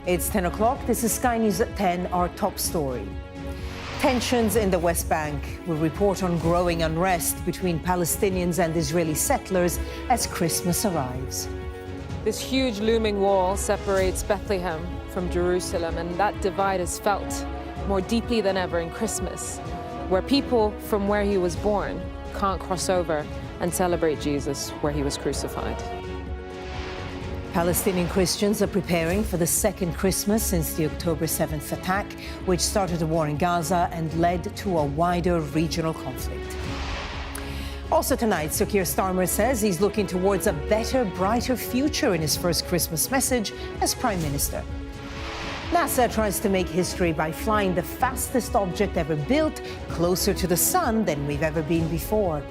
It's 10 o'clock. This is Sky News at 10, our top story. Tensions in the West Bank will report on growing unrest between Palestinians and Israeli settlers as Christmas arrives. This huge looming wall separates Bethlehem from Jerusalem, and that divide is felt more deeply than ever in Christmas, where people from where he was born can't cross over and celebrate Jesus where he was crucified. Palestinian Christians are preparing for the second Christmas since the October 7th attack, which started a war in Gaza and led to a wider regional conflict. Also tonight, Sir Keir Starmer says he's looking towards a better, brighter future in his first Christmas message as Prime Minister. NASA tries to make history by flying the fastest object ever built closer to the sun than we've ever been before.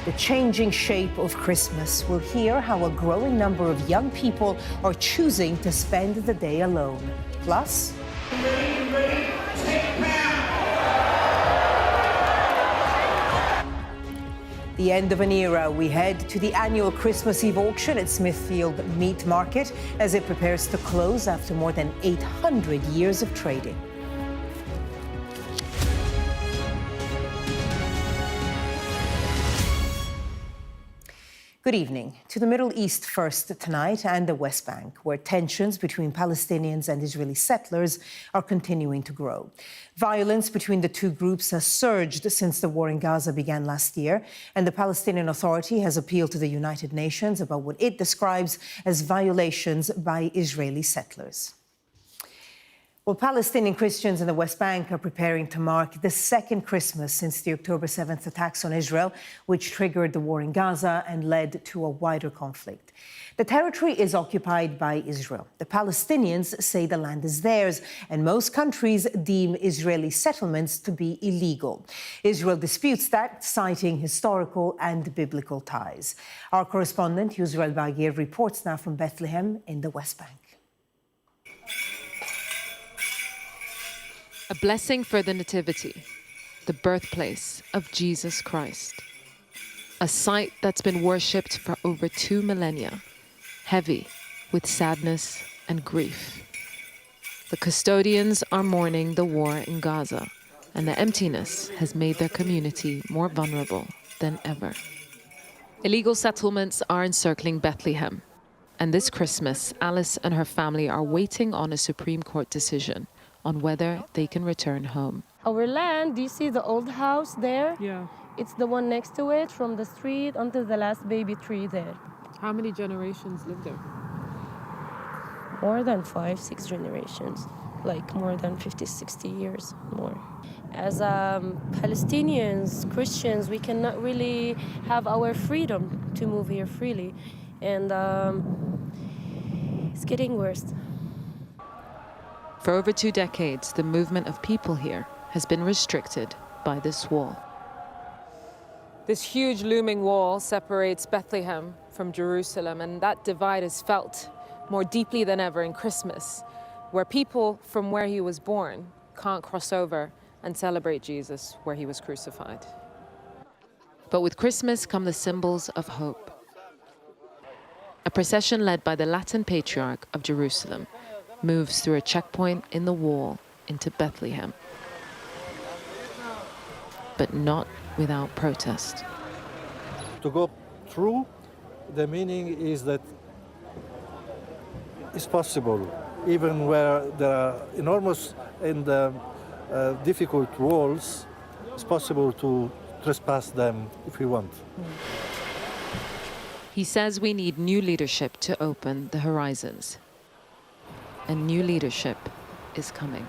The changing shape of Christmas. We'll hear how a growing number of young people are choosing to spend the day alone. Plus, the end of an era. We head to the annual Christmas Eve auction at Smithfield Meat Market as it prepares to close after more than 800 years of trading. Good evening. To the Middle East first tonight and the West Bank, where tensions between Palestinians and Israeli settlers are continuing to grow. Violence between the two groups has surged since the war in Gaza began last year, and the Palestinian Authority has appealed to the United Nations about what it describes as violations by Israeli settlers. Well, Palestinian Christians in the West Bank are preparing to mark the second Christmas since the October 7th attacks on Israel, which triggered the war in Gaza and led to a wider conflict. The territory is occupied by Israel. The Palestinians say the land is theirs, and most countries deem Israeli settlements to be illegal. Israel disputes that, citing historical and biblical ties. Our correspondent, Yusra Al-Bagir, reports now from Bethlehem in the West Bank. A blessing for the Nativity, the birthplace of Jesus Christ. A site that's been worshipped for over 2 millennia, heavy with sadness and grief. The custodians are mourning the war in Gaza, and the emptiness has made their community more vulnerable than ever. Illegal settlements are encircling Bethlehem, and this Christmas, Alice and her family are waiting on a Supreme Court decision on whether they can return home. Our land, do you see the old house there? Yeah. It's the one next to it, from the street until the last baby tree there. How many generations live there? More than 5-6 generations, like more than 50-60 years more. As Palestinians, Christians, we cannot really have our freedom to move here freely. And it's getting worse. For over 2 decades, the movement of people here has been restricted by this wall. This huge looming wall separates Bethlehem from Jerusalem, and that divide is felt more deeply than ever in Christmas, where people from where he was born can't cross over and celebrate Jesus where he was crucified. But with Christmas come the symbols of hope. A procession led by the Latin Patriarch of Jerusalem moves through a checkpoint in the wall into Bethlehem. But not without protest. To go through, the meaning is that it's possible, even where there are enormous and difficult walls, it's possible to trespass them if we want. He says we need new leadership to open the horizons. And new leadership is coming.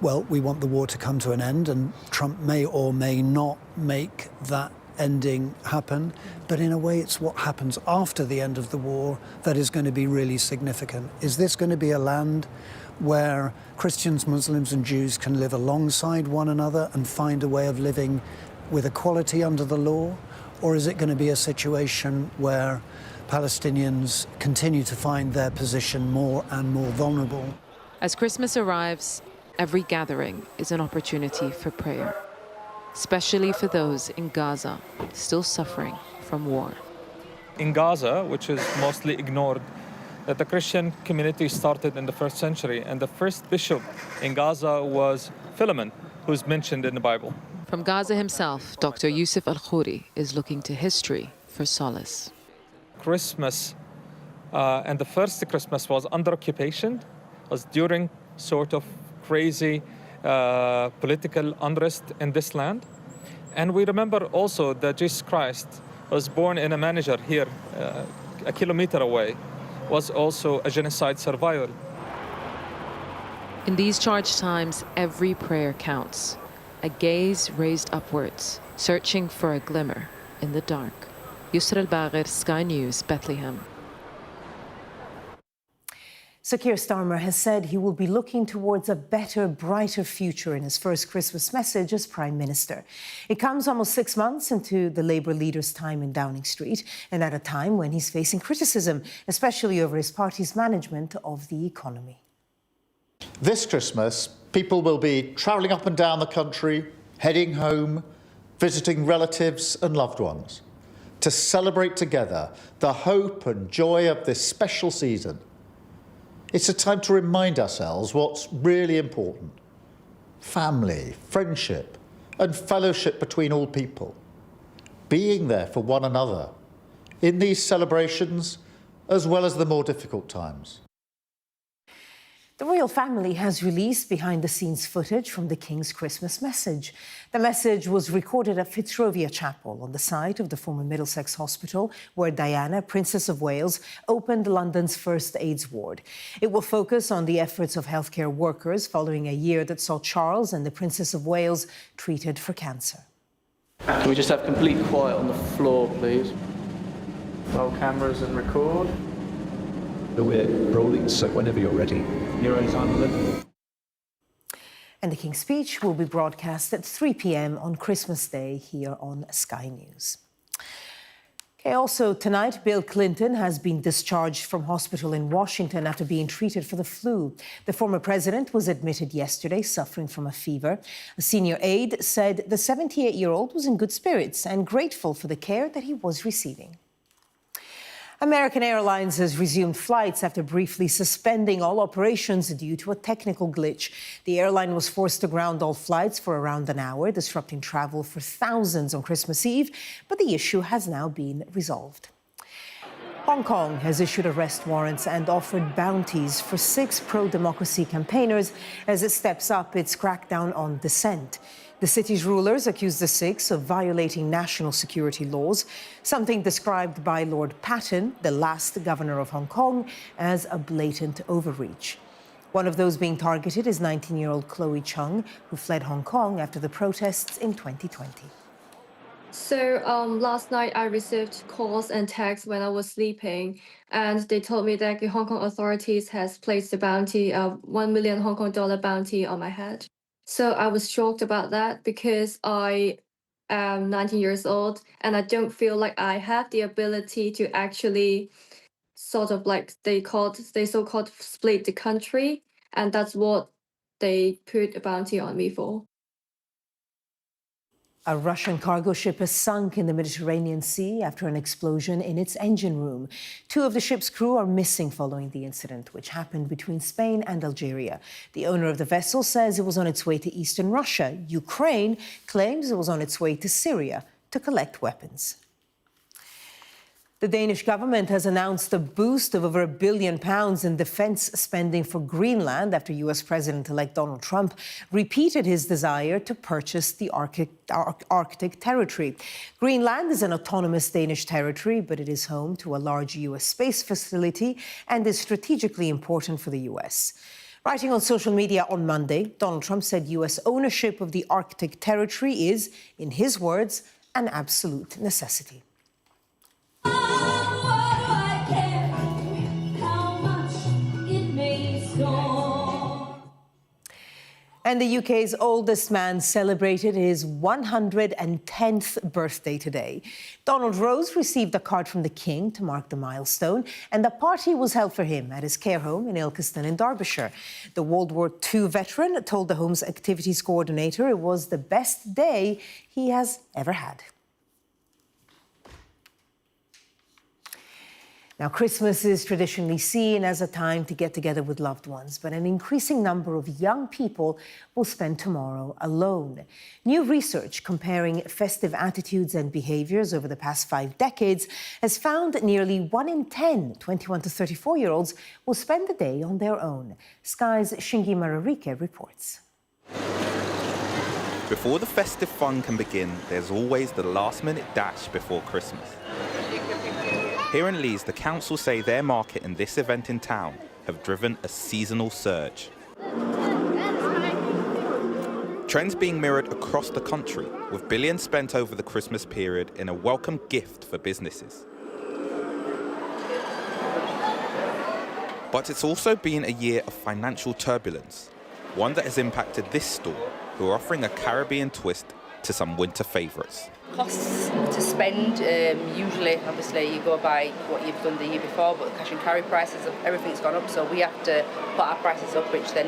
Well, we want the war to come to an end, and Trump may or may not make that ending happen. But in a way, it's what happens after the end of the war that is going to be really significant. Is this going to be a land where Christians, Muslims, and Jews can live alongside one another and find a way of living with equality under the law? Or is it going to be a situation where Palestinians continue to find their position more and more vulnerable? As Christmas arrives, every gathering is an opportunity for prayer, especially for those in Gaza still suffering from war. In Gaza, which is mostly ignored, that the Christian community started in the 1st century, and the first bishop in Gaza was Philemon, who's mentioned in the Bible. From Gaza himself, Dr. Yusuf Al-Khouri is looking to history for solace. Christmas, and the first Christmas was under occupation, was during sort of crazy political unrest in this land. And we remember also that Jesus Christ was born in a manger here, a kilometer away, was also a genocide survivor. In these charged times, every prayer counts. A gaze raised upwards, searching for a glimmer in the dark. Yusra Al-Baghir, Sky News, Bethlehem. So Keir Starmer has said he will be looking towards a better, brighter future in his first Christmas message as Prime Minister. It comes almost 6 months into the Labour leader's time in Downing Street, and at a time when he's facing criticism, especially over his party's management of the economy. This Christmas, people will be travelling up and down the country, heading home, visiting relatives and loved ones, to celebrate together the hope and joy of this special season. It's a time to remind ourselves what's really important: family, friendship, and fellowship between all people. Being there for one another in these celebrations, as well as the more difficult times. The royal family has released behind-the-scenes footage from the King's Christmas message. The message was recorded at Fitzrovia Chapel on the site of the former Middlesex Hospital, where Diana, Princess of Wales, opened London's first AIDS ward. It will focus on the efforts of healthcare workers following a year that saw Charles and the Princess of Wales treated for cancer. Can we just have complete quiet on the floor, please? Roll cameras and record. We're rolling, so whenever you're ready. Your own time limit. And the King's speech will be broadcast at 3 p.m. on Christmas Day here on Sky News. Okay, also tonight, Bill Clinton has been discharged from hospital in Washington after being treated for the flu. The former president was admitted yesterday suffering from a fever. A senior aide said the 78-year-old was in good spirits and grateful for the care that he was receiving. American Airlines has resumed flights after briefly suspending all operations due to a technical glitch. The airline was forced to ground all flights for around an hour, disrupting travel for thousands on Christmas Eve, but the issue has now been resolved. Hong Kong has issued arrest warrants and offered bounties for 6 pro-democracy campaigners as it steps up its crackdown on dissent. The city's rulers accuse the 6 of violating national security laws, something described by Lord Patten, the last governor of Hong Kong, as a blatant overreach. One of those being targeted is 19-year-old Chloe Chung, who fled Hong Kong after the protests in 2020. So last night I received calls and texts when I was sleeping, and they told me that the Hong Kong authorities has placed a bounty of 1 million Hong Kong dollar bounty on my head. So I was shocked about that because I am 19 years old and I don't feel like I have the ability to actually sort of like they so-called split the country, and that's what they put a bounty on me for. A Russian cargo ship has sunk in the Mediterranean Sea after an explosion in its engine room. 2 of the ship's crew are missing following the incident, which happened between Spain and Algeria. The owner of the vessel says it was on its way to eastern Russia. Ukraine claims it was on its way to Syria to collect weapons. The Danish government has announced a boost of over £1 billion in defence spending for Greenland after US President-elect Donald Trump repeated his desire to purchase the Arctic territory. Greenland is an autonomous Danish territory, but it is home to a large US space facility and is strategically important for the US. Writing on social media on Monday, Donald Trump said US ownership of the Arctic territory is, in his words, an absolute necessity. And the UK's oldest man celebrated his 110th birthday today. Donald Rose received a card from the King to mark the milestone, and a party was held for him at his care home in Ilkeston in Derbyshire. The World War II veteran told the home's activities coordinator it was the best day he has ever had. Now, Christmas is traditionally seen as a time to get together with loved ones, but an increasing number of young people will spend tomorrow alone. New research comparing festive attitudes and behaviours over the past 5 decades has found that nearly 1 in 10 21 to 34-year-olds will spend the day on their own. Sky's Shingi Mararike reports. Before the festive fun can begin, there's always the last-minute dash before Christmas. Here in Leeds, the council say their market and this event in town have driven a seasonal surge. Trends being mirrored across the country, with billions spent over the Christmas period in a welcome gift for businesses. But it's also been a year of financial turbulence, one that has impacted this store, who are offering a Caribbean twist to some winter favourites. Costs to spend, usually, obviously, you go by what you've done the year before, but the cash and carry prices, everything's gone up, so we have to put our prices up, which then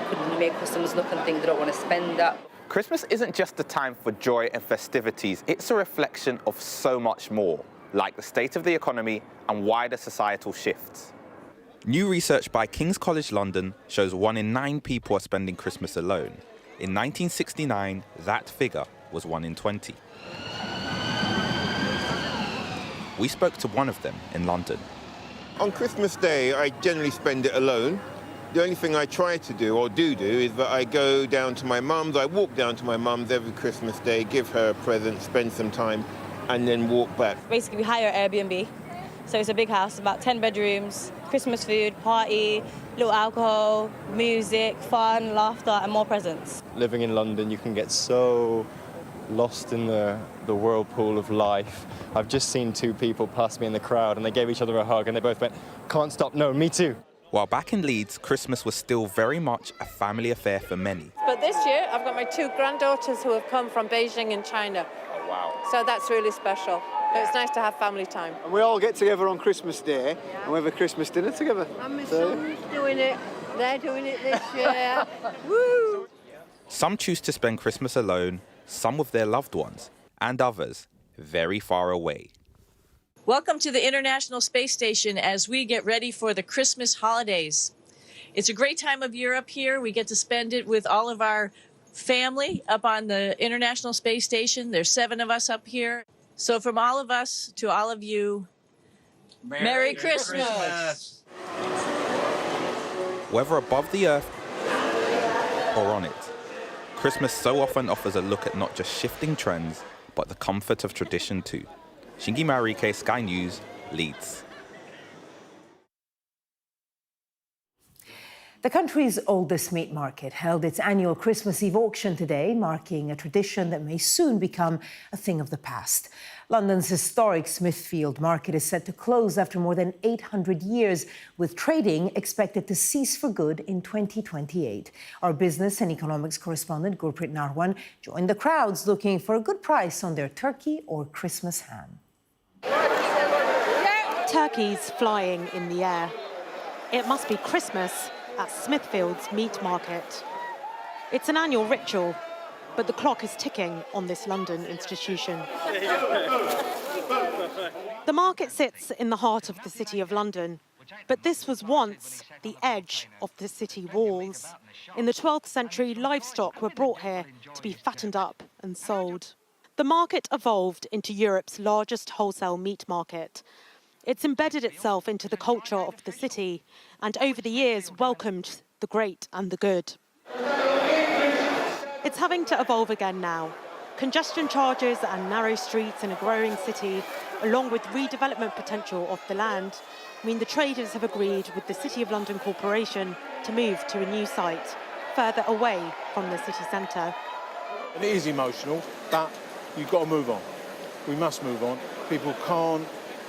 could make customers look and think they don't want to spend that. Christmas isn't just a time for joy and festivities, it's a reflection of so much more, like the state of the economy and wider societal shifts. New research by King's College London shows 1 in 9 people are spending Christmas alone. In 1969, that figure was 1 in 20. We spoke to one of them in London. On Christmas Day, I generally spend it alone. The only thing I try to do, or do, is that I go down to my mum's. I walk down to my mum's every Christmas Day, give her a present, spend some time, and then walk back. Basically, we hire Airbnb. So it's a big house, about 10 bedrooms, Christmas food, party, little alcohol, music, fun, laughter, and more presents. Living in London, you can get so lost in the whirlpool of life. I've just seen 2 people pass me in the crowd and they gave each other a hug and they both went, "Can't stop, no, me too." While back in Leeds, Christmas was still very much a family affair for many. But this year, I've got my 2 granddaughters who have come from Beijing in China. Oh, wow. So that's really special. It's nice to have family time. And we all get together on Christmas Day and we have a Christmas dinner together. And my son's doing it. They're doing it this year. Woo! Some choose to spend Christmas alone, some with their loved ones, and others very far away. Welcome to the International Space Station as we get ready for the Christmas holidays. It's a great time of year up here. We get to spend it with all of our family up on the International Space Station. There's 7 of us up here. So from all of us to all of you, Merry Christmas! Whether above the earth or on it, Christmas so often offers a look at not just shifting trends, but the comfort of tradition too. Shingi Mararike, Sky News, Leeds. The country's oldest meat market held its annual Christmas Eve auction today, marking a tradition that may soon become a thing of the past. London's historic Smithfield market is set to close after more than 800 years, with trading expected to cease for good in 2028. Our business and economics correspondent Gurpreet Narwan joined the crowds looking for a good price on their turkey or Christmas ham. Turkeys flying in the air. It must be Christmas at Smithfield's meat market. It's an annual ritual, but the clock is ticking on this London institution. The market sits in the heart of the City of London, but this was once the edge of the city walls. In the 12th century, livestock were brought here to be fattened up and sold. The market evolved into Europe's largest wholesale meat market. It's embedded itself into the culture of the city and over the years welcomed the great and the good. It's having to evolve again now. Congestion charges and narrow streets in a growing city, along with redevelopment potential of the land, mean the traders have agreed with the City of London Corporation to move to a new site, further away from the city centre. It is emotional, but you've got to move on. We must move on. People can't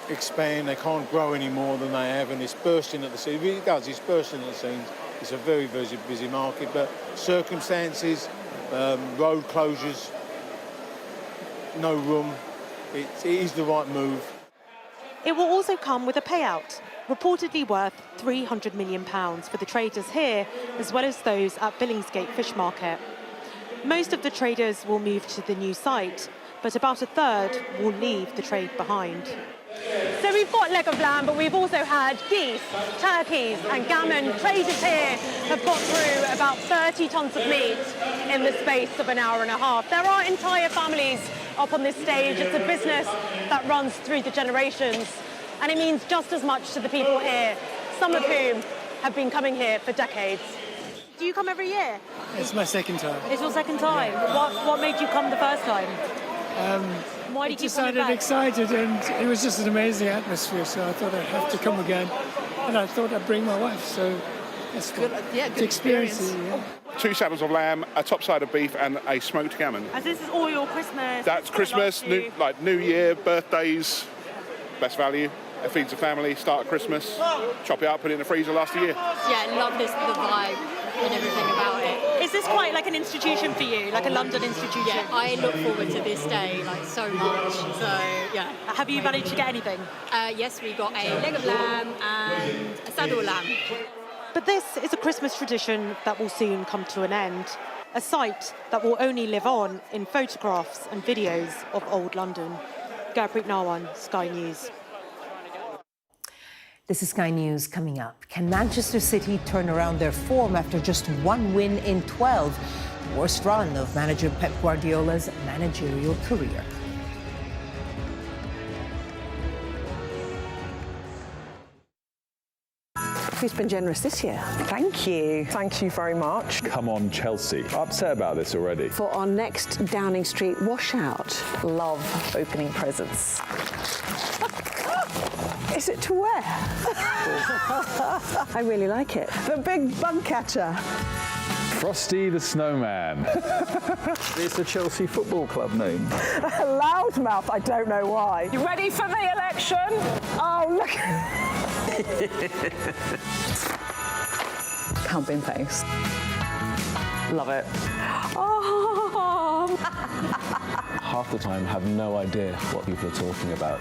expand, they can't grow any more than they have, and it's bursting at the seams. It does, it's bursting at the seams. It's a very, very busy market, but circumstances, road closures, no room, it is the right move. It will also come with a payout, reportedly worth £300 million for the traders here, as well as those at Billingsgate Fish Market. Most of the traders will move to the new site, but about a third will leave the trade behind. So we've got leg of lamb, but we've also had geese, turkeys and gammon. Traders here have got through about 30 tonnes of meat in the space of an hour and a half. There are entire families up on this stage. It's a business that runs through the generations, and it means just as much to the people here, some of whom have been coming here for decades. Do you come every year? It's my second time. It's your second time? Yeah. What made you come the first time? Why did you come back? Excited, and it was just an amazing atmosphere, so I thought I'd have to come again. And I thought I'd bring my wife, so it's good. Yeah, good experience. Yeah. 2 saddles of lamb, a top side of beef, and a smoked gammon. And this is all your Christmas? That's Christmas, New Year, birthdays, best value. It feeds the family, start of Christmas, chop it up, put it in the freezer, last a year. Yeah, love the vibe and everything about it. Is this quite like an institution for you, like a London institution? Yeah, I look forward to this day like so much. So yeah. Have you managed to get anything? Yes, we got a leg of lamb and a saddle lamb. But this is a Christmas tradition that will soon come to an end. A sight that will only live on in photographs and videos of old London. Gurpreet Narwan, Sky News. This is Sky News coming up. Can Manchester City turn around their form after just 1 win in 12? The worst run of manager Pep Guardiola's managerial career. Who's been generous this year? Thank you. Thank you very much. Come on, Chelsea. Upset about this already. For our next Downing Street washout. Love opening presents. Is it to wear? I really like it. The big bug catcher. Frosty the Snowman. It's a Chelsea Football Club name. A loudmouth, I don't know why. You ready for the election? Oh, look. Pumping face. Love it. Oh. Half the time have no idea what people are talking about.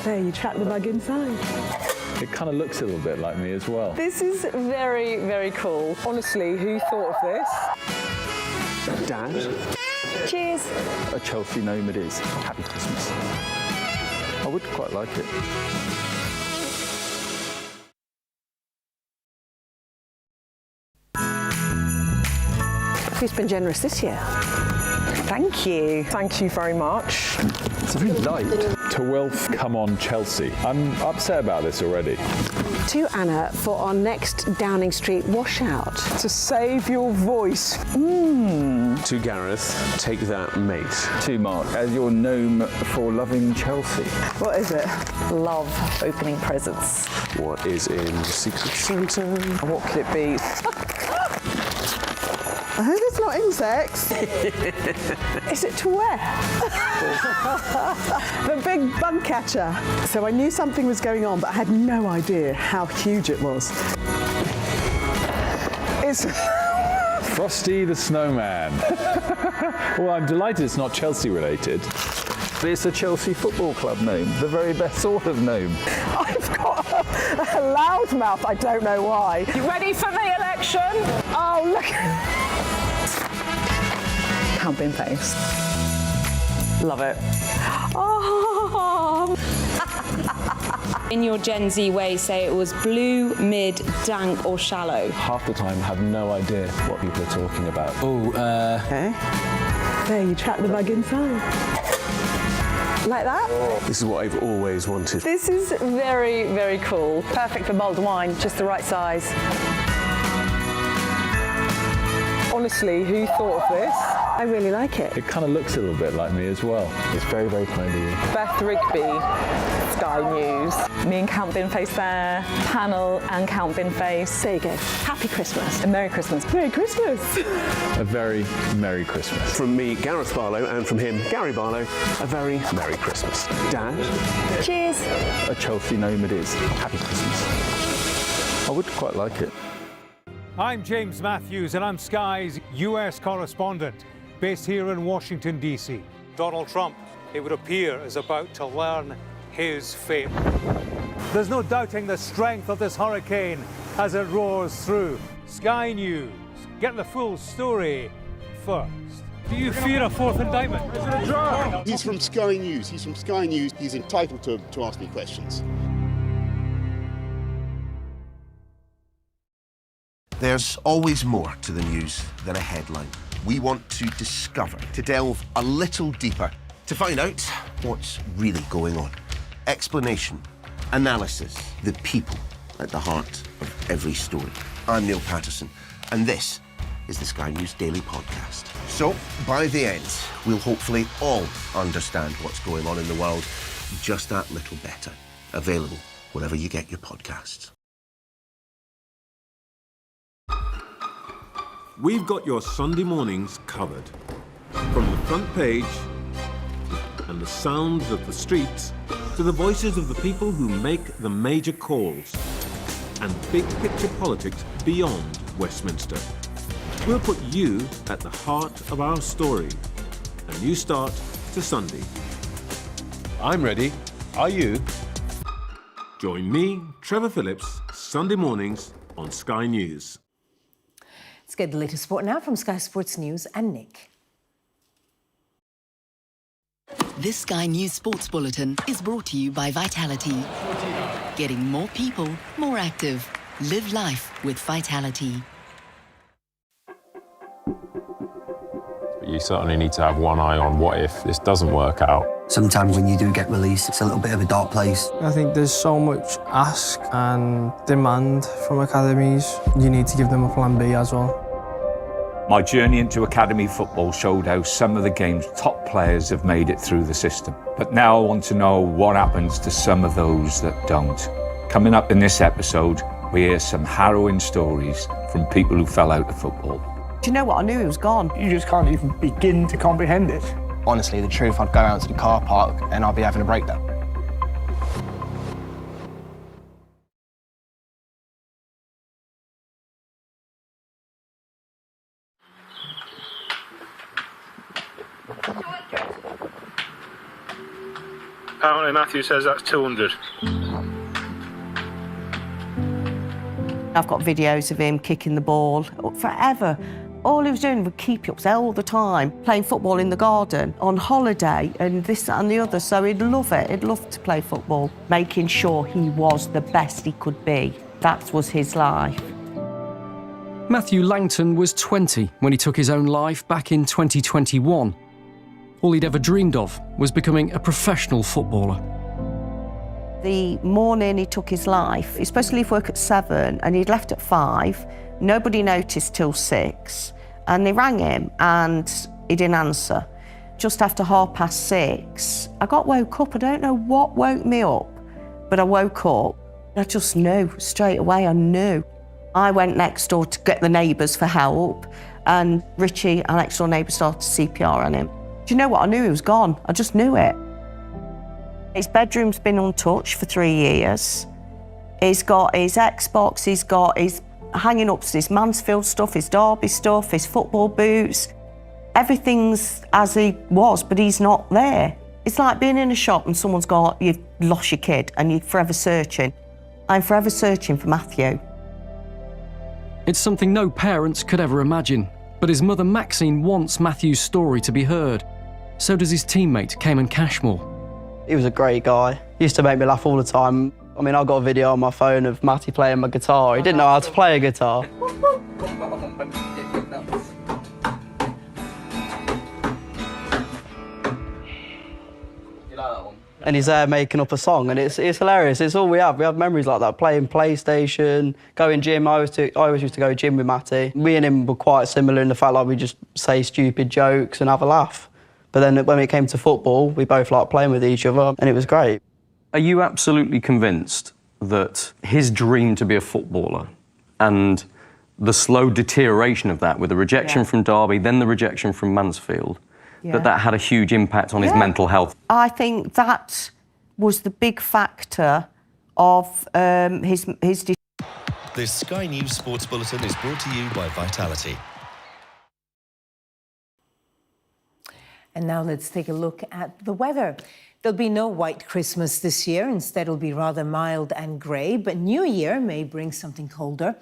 There, you track the bug inside. It kind of looks a little bit like me as well. This is very, very cool. Honestly, who thought of this? Dad? Cheers. A Chelsea name it is. Happy Christmas. I would quite like it. Who's been generous this year? Thank you. Thank you very much. It's very light. To Wilf, come on, Chelsea. I'm upset about this already. To Anna for our next Downing Street washout. To save your voice. To Gareth, take that, mate. To Mark, as your gnome for loving Chelsea. What is it? Love opening presents. What is in the Secret Santa? What could it be? I hope it's not insects. Is it to wear? The big bug catcher. So I knew something was going on, but I had no idea how huge it was. It's Frosty the Snowman. Well, I'm delighted it's not Chelsea related. It's a Chelsea Football Club name, the very best sort of name. I've got a loudmouth, I don't know why. You ready for the election? Oh, look. Pumping face. Love it. Oh. In your Gen Z way, say it was blue, mid, dank or shallow. Half the time have no idea what people are talking about. Okay. There, you trap the bug inside. Like that? This is what I've always wanted. This is very, very cool. Perfect for mulled wine, just the right size. Honestly, who thought of this? I really like it. It kind of looks a little bit like me as well. It's very, very kind of you. Beth Rigby, Sky News. Me and Count Binface there, panel and Count Binface. There you go. Happy Christmas and Merry Christmas. Merry Christmas. A very Merry Christmas. From me, Gareth Barlow, and from him, Gary Barlow, a very Merry Christmas. Dad? Cheers. A Chelsea name it is. Happy Christmas. I would quite like it. I'm James Matthews, and I'm Sky's US correspondent, based here in Washington, D.C. Donald Trump, it would appear, is about to learn his fate. There's no doubting the strength of this hurricane as it roars through. Sky News. Get the full story first. Do you fear a fourth indictment? Is it a draw? He's from Sky News. He's from Sky News. He's entitled to ask me questions. There's always more to the news than a headline. We want to discover, to delve a little deeper, to find out what's really going on. Explanation, analysis, the people at the heart of every story. I'm Neil Patterson, and this is the Sky News Daily Podcast. So, by the end, we'll hopefully all understand what's going on in the world just that little better. Available wherever you get your podcasts. We've got your Sunday mornings covered. From the front page and the sounds of the streets to the voices of the people who make the major calls and big picture politics beyond Westminster. We'll put you at the heart of our story. A new start to Sunday. I'm ready. Are you? Join me, Trevor Phillips, Sunday mornings on Sky News. Let's get the latest sport now from Sky Sports News and Nick. This Sky News Sports Bulletin is brought to you by Vitality. Getting more people more active. Live life with Vitality. You certainly need to have one eye on what if this doesn't work out. Sometimes when you do get released, it's a little bit of a dark place. I think there's so much ask and demand from academies. You need to give them a plan B as well. My journey into academy football showed how some of the game's top players have made it through the system. But now I want to know what happens to some of those that don't. Coming up in this episode, we hear some harrowing stories from people who fell out of football. Do you know what? I knew he was gone. You just can't even begin to comprehend it. Honestly, the truth, I'd go out to the car park and I'd be having a breakdown. Apparently Matthew says that's 200. I've got videos of him kicking the ball forever. All he was doing was keep ups all the time, playing football in the garden, on holiday, and this, that and the other. So he'd love it. He'd love to play football, making sure he was the best he could be. That was his life. Matthew Langton was 20 when he took his own life back in 2021. All he'd ever dreamed of was becoming a professional footballer. The morning he took his life, he was supposed to leave work at 7 and he'd left at 5. Nobody noticed till 6. And they rang him and he didn't answer. Just after 6:30, I got woke up. I don't know what woke me up, but I woke up. I just knew straight away, I knew. I went next door to get the neighbours for help and Richie, our next door neighbour, started CPR on him. Do you know what? I knew he was gone. I just knew it. His bedroom's been untouched for 3 years. He's got his Xbox, he's got his hanging up his Mansfield stuff, his Derby stuff, his football boots. Everything's as he was, but he's not there. It's like being in a shop and someone's got, you've lost your kid and you're forever searching. I'm forever searching for Matthew. It's something no parents could ever imagine, but his mother Maxine wants Matthew's story to be heard. So does his teammate, Cayman Cashmore. He was a great guy. He used to make me laugh all the time. I mean, I got a video on my phone of Matty playing my guitar. He didn't know how to play a guitar. And he's there making up a song, and it's hilarious. It's all we have. We have memories like that, playing PlayStation, going gym. I always used to go gym with Matty. Me and him were quite similar in the fact like we just say stupid jokes and have a laugh. But then when it came to football, we both liked playing with each other, and it was great. Are you absolutely convinced that his dream to be a footballer and the slow deterioration of that, with the rejection from Derby, then the rejection from Mansfield, that had a huge impact on his mental health? I think that was the big factor of his. This Sky News Sports Bulletin is brought to you by Vitality. And now let's take a look at the weather. There'll be no white Christmas this year. Instead, it'll be rather mild and grey, but New Year may bring something colder.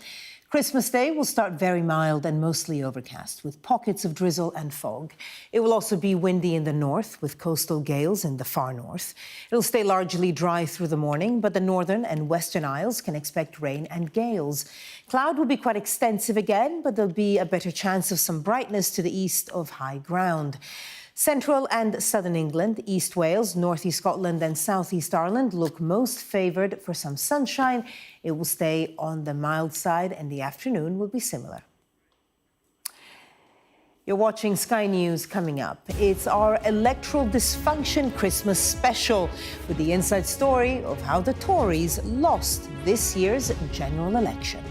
Christmas Day will start very mild and mostly overcast, with pockets of drizzle and fog. It will also be windy in the north, with coastal gales in the far north. It'll stay largely dry through the morning, but the northern and western Isles can expect rain and gales. Cloud will be quite extensive again, but there'll be a better chance of some brightness to the east of high ground. Central and southern England, East Wales, North East Scotland and South East Ireland look most favoured for some sunshine. It will stay on the mild side and the afternoon will be similar. You're watching Sky News. Coming up, it's our electoral dysfunction Christmas special with the inside story of how the Tories lost this year's general election.